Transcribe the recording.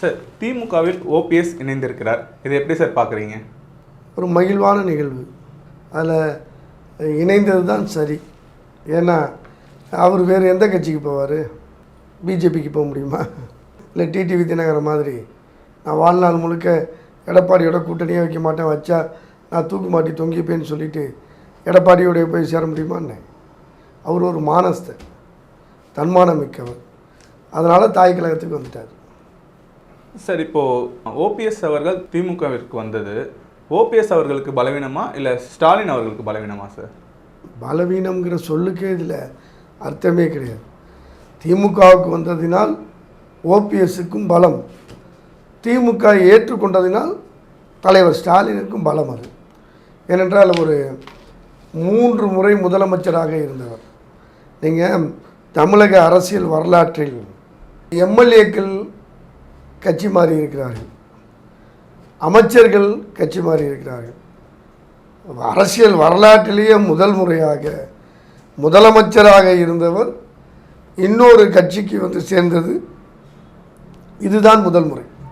Sir, திமுகவில் OPS இணைந்திருக்கிறார். இதை எப்படி சார் பார்க்குறீங்க? ஒரு மகிழ்வான நிகழ்வு. அதில் இணைந்தது தான் சரி. ஏன்னா அவர் வேறு எந்த கட்சிக்கு போவார்? பிஜேபிக்கு போக முடியுமா? இல்லை டிடிவி தினகரன் மாதிரி நான் வாழ்நாள் முழுக்க எடப்பாடியோட கூட்டணியே வைக்க மாட்டேன், வச்சா நான் தூக்கு மாட்டி தொங்கிப்பேன்னு சொல்லிவிட்டு எடப்பாடியோடைய போய் சேர முடியுமான்னு? அவர் ஒரு மானஸ்தர், தன்மானம் மிக்கவர். அதனால் தாய் கழகத்துக்கு வந்துட்டார். சார், இப்போது ஓபிஎஸ் அவர்கள் திமுகவிற்கு வந்தது ஓபிஎஸ் அவர்களுக்கு பலவீனமா இல்லை ஸ்டாலின் அவர்களுக்கு பலவீனமா சார்? பலவீனம்ங்கிற சொல்லுக்கே இதில் அர்த்தமே கிடையாது. திமுகவுக்கு வந்ததினால் ஓபிஎஸ்ஸுக்கும் பலம், திமுக ஏற்றுக்கொண்டதினால் தலைவர் ஸ்டாலினுக்கும் பலம். அது ஏனென்றால் ஒரு 3 முறை முதலமைச்சராக இருந்தவர். நீங்கள் தமிழக அரசியல் வரலாற்றில் எம்எல்ஏக்கள் கட்சி மாறி இருக்கிறார்கள், அமைச்சர்கள் கட்சி மாறி இருக்கிறார்கள். அரசியல் வரலாற்றிலேயே முதல் முறையாக முதலமைச்சராக இருந்தவர் இன்னொரு கட்சிக்கு வந்து சேர்ந்தது இதுதான் முதல் முறை.